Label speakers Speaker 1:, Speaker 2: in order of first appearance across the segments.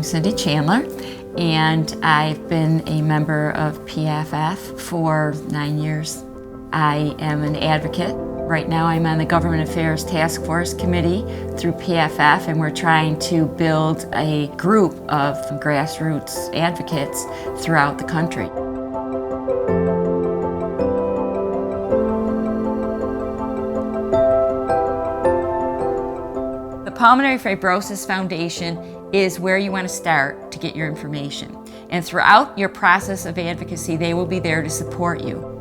Speaker 1: Cindy Chandler, and I've been a member of PFF for 9 years. I am an advocate. Right now I'm on the Government Affairs Task Force Committee through PFF, and we're trying to build a group of grassroots advocates throughout the country. The Pulmonary Fibrosis Foundation is where you want to start to get your information. And throughout your process of advocacy, they will be there to support you.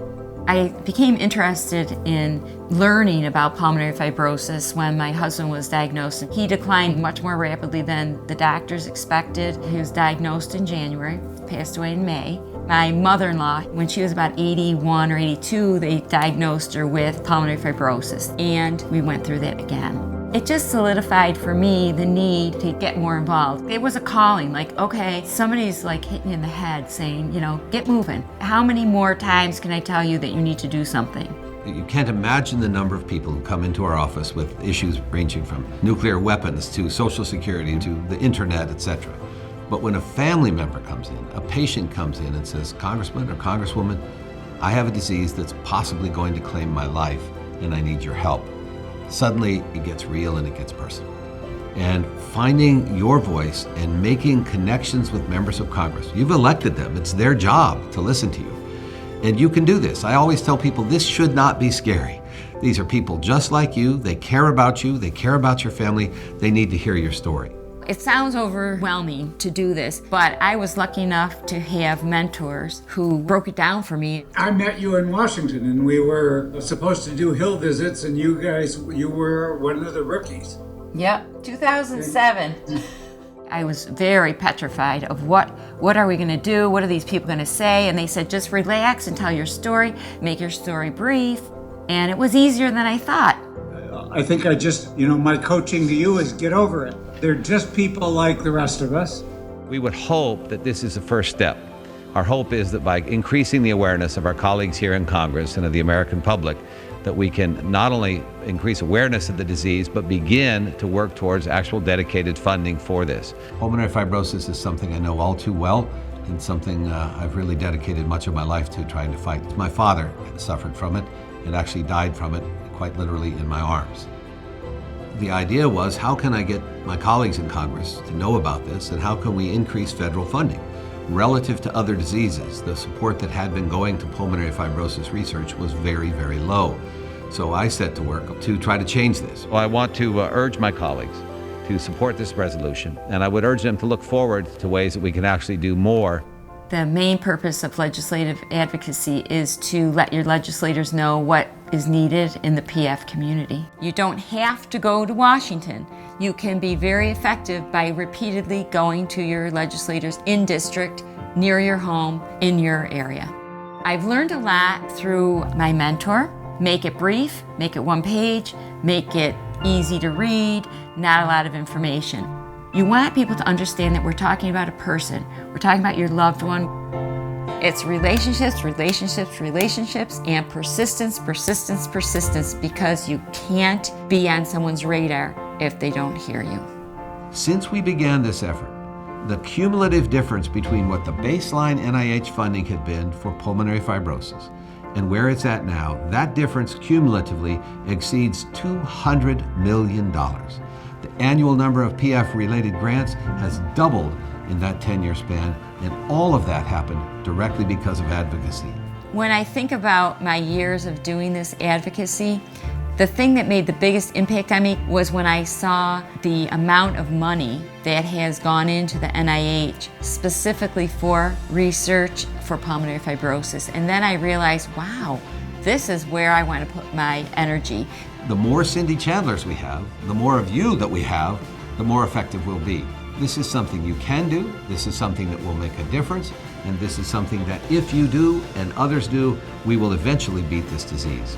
Speaker 1: I became interested in learning about pulmonary fibrosis when my husband was diagnosed. He declined much more rapidly than the doctors expected. He was diagnosed in January, passed away in May. My mother-in-law, when she was about 81 or 82, they diagnosed her with pulmonary fibrosis, and we went through that again. It just solidified for me the need to get more involved. It was a calling, like, okay, somebody's like hitting you in the head saying, get moving. How many more times can I tell you that you need to do something?
Speaker 2: You can't imagine the number of people who come into our office with issues ranging from nuclear weapons to Social Security to the internet, etc. But when a family member comes in, a patient comes in and says, Congressman or Congresswoman, I have a disease that's possibly going to claim my life and I need your help. Suddenly it gets real and it gets personal. And finding your voice and making connections with members of Congress, you've elected them, it's their job to listen to you. And you can do this. I always tell people this should not be scary. These are people just like you, they care about you, they care about your family, they need to hear your story.
Speaker 1: It sounds overwhelming to do this, but I was lucky enough to have mentors who broke it down for me.
Speaker 3: I met you in Washington, and we were supposed to do Hill visits, and you were one of the rookies.
Speaker 1: Yep, 2007. I was very petrified of what are we going to do? What are these people going to say? And they said, just relax and tell your story, make your story brief. And it was easier than I thought.
Speaker 3: I think my coaching to you is get over it. They're just people like the rest of us.
Speaker 4: We would hope that this is the first step. Our hope is that by increasing the awareness of our colleagues here in Congress and of the American public, that we can not only increase awareness of the disease, but begin to work towards actual dedicated funding for this.
Speaker 2: Pulmonary fibrosis is something I know all too well and something I've really dedicated much of my life to trying to fight. My father suffered from it and actually died from it, quite literally in my arms. The idea was, how can I get my colleagues in Congress to know about this, and how can we increase federal funding? Relative to other diseases, the support that had been going to pulmonary fibrosis research was very, very low. So I set to work to try to change this.
Speaker 4: Well, I want to urge my colleagues to support this resolution, and I would urge them to look forward to ways that we can actually do more.
Speaker 1: The main purpose of legislative advocacy is to let your legislators know what is needed in the PF community. You don't have to go to Washington. You can be very effective by repeatedly going to your legislators in district, near your home, in your area. I've learned a lot through my mentor. Make it brief, make it one page, make it easy to read, not a lot of information. You want people to understand that we're talking about a person. We're talking about your loved one. It's relationships, relationships, relationships, and persistence, persistence, persistence, because you can't be on someone's radar if they don't hear you.
Speaker 2: Since we began this effort, the cumulative difference between what the baseline NIH funding had been for pulmonary fibrosis and where it's at now, that difference cumulatively exceeds $200 million. The annual number of PF-related grants has doubled in that 10-year span, and all of that happened directly because of advocacy.
Speaker 1: When I think about my years of doing this advocacy, the thing that made the biggest impact on me was when I saw the amount of money that has gone into the NIH specifically for research for pulmonary fibrosis. And then I realized, wow, this is where I want to put my energy.
Speaker 2: The more Cindy Chandlers we have, the more of you that we have, the more effective we'll be. This is something you can do, this is something that will make a difference, and this is something that if you do and others do, we will eventually beat this disease.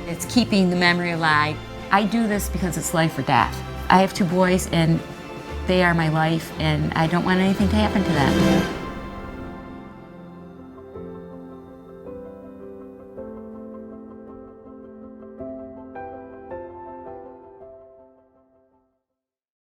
Speaker 1: It's keeping the memory alive. I do this because it's life or death. I have 2 boys and they are my life, and I don't want anything to happen to them.